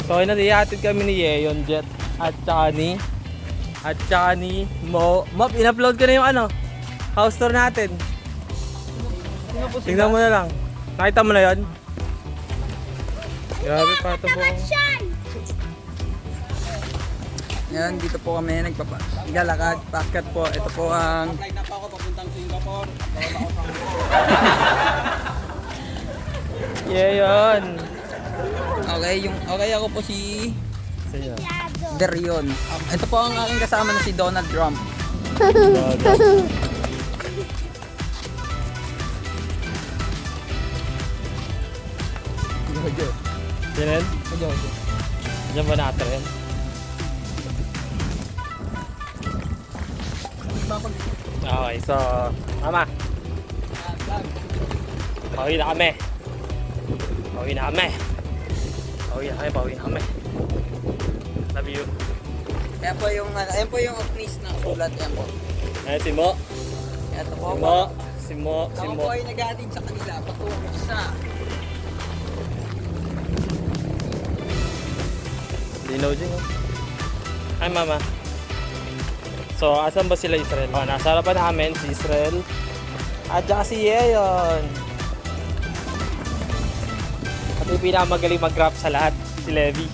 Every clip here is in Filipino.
So nadihatid kami ni Yeon Jet at saka ni Mo. Mop, in-upload ko na yung house tour natin. Tingnan mo na lang. Nakita mo na yun? Grabe pa ito po. Yan, dito po kami nagpapagalakad. Packet po. Ito po ang... Flight na po ako papuntang Singapore. Yeon. Okay, ako po si Sino? Derion. Ito po ang aking kasama na si Donald Trump. Jojo. Yan? Jojo. Diyan ba natin? Okay, so Mama, pauwi na kami. Pauwi na kami. Love you. Ayan po yung office na ulat. Ayan po. Ayan si Mo. Ito po. Si Mo. Ako po ay nag-aatid sa kanila patungo sa... Linaw dyan, oh. Hi, Mama. So, asan ba sila, Israel? Oh, nasa harapan namin si Israel at saka si Yeon. At yung pinakamagaling mag-rap sa lahat, si Levi.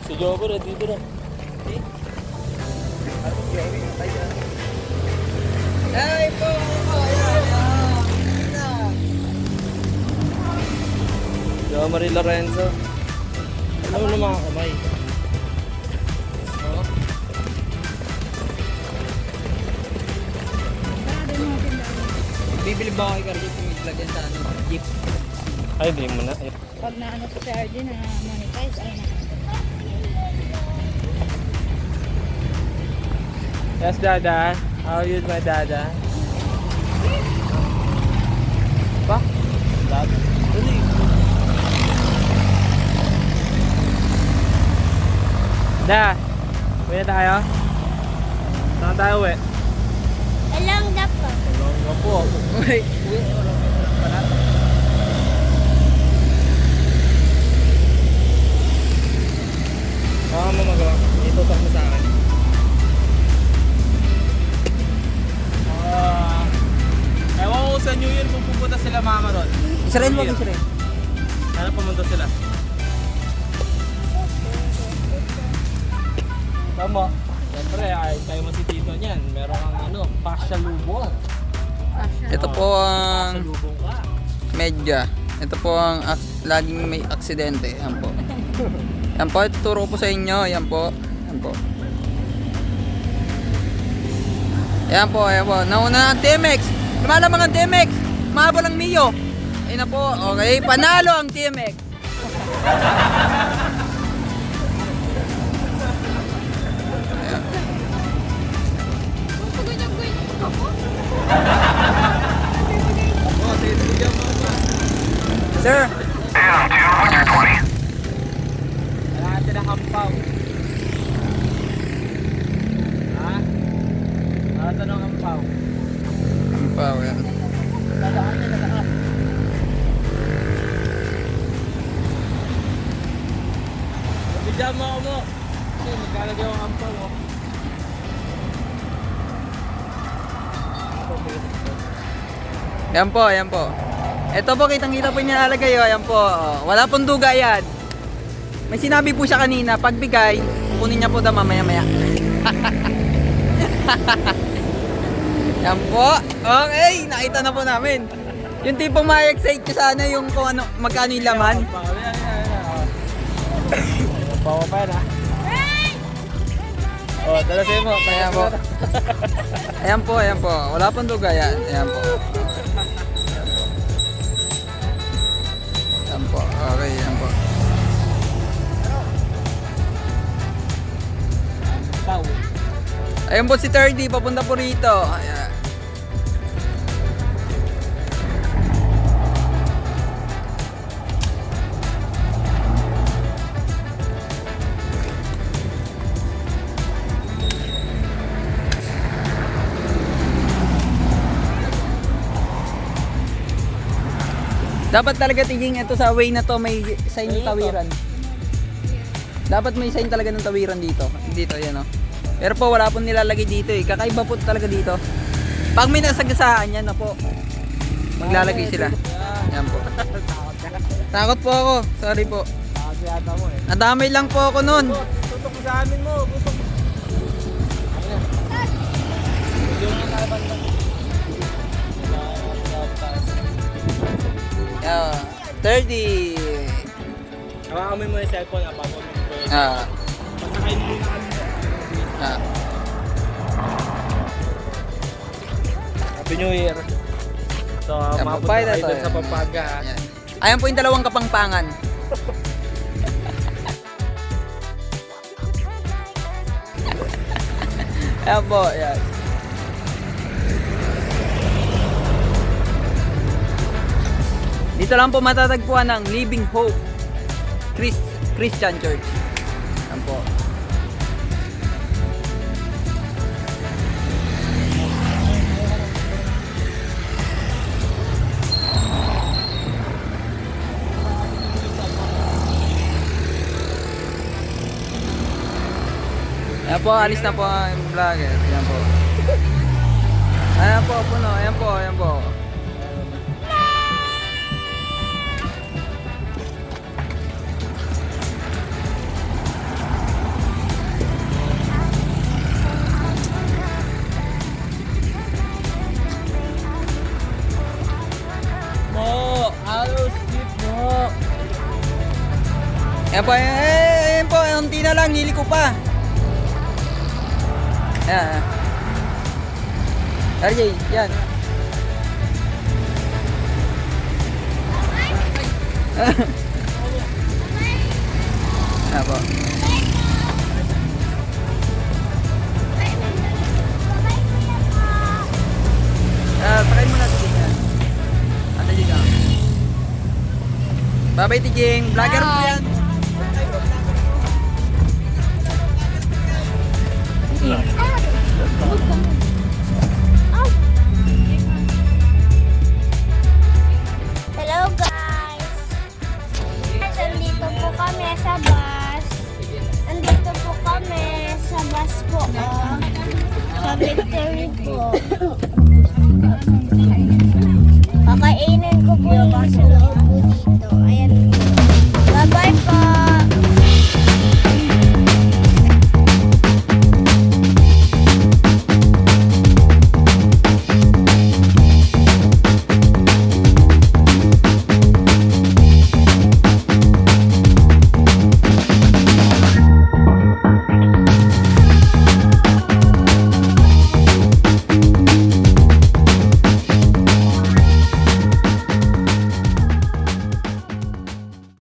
Si Jobo na, dito na. Ay po! Jo Marie Lorenzo. Ano na mga kamay? Bibili ba ako kay Cardi kung itlagyan sa jeep? Ay, di mo na. Pag naano sa CRG na monetize, ay na. Yes, Dada. How are you, my Dada? Pa? Dada. Dali. Da, uwi na tayo? Saan tayo uwi? Alang na po. Tulong nga po. Uy! Baka mo magawa. Itutok mo sa akin. Ewan ko sa New Year kung pupunta sila Mama ron. Israel mo, Israel. Sana pumunta sila. Tama. Siyempre, ay kayo mo si Tito niyan. Meron kang pasyalubong. Ito po ang Pasyalubong ka. medya. Ito po ang laging may aksidente. Yan po. Yan po, ituturo po sa inyo. Yan po. Yan po. Yan po, yan po. Nauna ang TMX. Lumalamang ang TMX. Mahabol ang Mio. Ayun na po. Okay, panalo ang TMX. Sir. Kailangan natin ng hampaw. Ha? Kailangan natin ng hampaw. Ang pao yan. Dadaan niya, dadaan. Bigyan mo ako mo. Kasi magkalagay ang hampaw mo. Yan po, yan po. Ito po, kitang-kita po niya nalagay. Yan po. Oh, wala pong duga yan. May sinabi po siya kanina, pagbigay, kukunin niya po daw mamaya-maya. Yan po. Okay, nakita na po namin. Yung tipong ma-excite ko sana yung kung ano, magkano yung laman. Bawa pa yan ha. Oh, dala sa'yo mo. Ayan po. Ayan po, ayan po. Wala pong duga yan. Ayan po. Ayan po. Okay, ayan po. Pau. Ayan po si 30, papunta po rito. Ayan. Dapat talaga tiging ito sa way na to may sign ng tawiran. Dapat may sign talaga ng tawiran dito. Dito, yan o. Pero po, wala pong nilalagay dito eh. Kakaiba po talaga dito. Pag may nasagasaan yan na po, maglalagay sila. Yan po. Takot po ako. Sorry po. Kasi yata mo eh. Nadamay lang po ako nun. Tutok mo sa amin mo. Tutok. Yung nakalaban lang. Yeah, 30. Hawakan mo mo yung cellphone ha, bago mo ito. Pasakayin mo muna kami. Happy New Year. So, Yan, mapunta papaya kayo na dun to, sa eh. Pampanga ha. Ayan. Ayan po yung dalawang kapangpangan. Ayan po, ayan. Dito lang po matatagpuan ng Living Hope Christian Church. Ayan po. Ayan po, alis na po ang vlogger. Ayan po. Ayan po, puno. Ayan po, ayan po. Mo! Halos skip mo! Ayan po, ayan po. Unti na lang, nili ko pa. Ayan. RJ, yan. Ayan po. Sakay mo na ito din yan. Ate Jing. Bye-bye, Tijing. Vlogger mo yan. Hello guys! Nandito po kami sa bus. Nandito po kami sa bus po. Sa Victory po. Kakainin ko po yung sa loob po dito. Ayan po. Bye-bye po!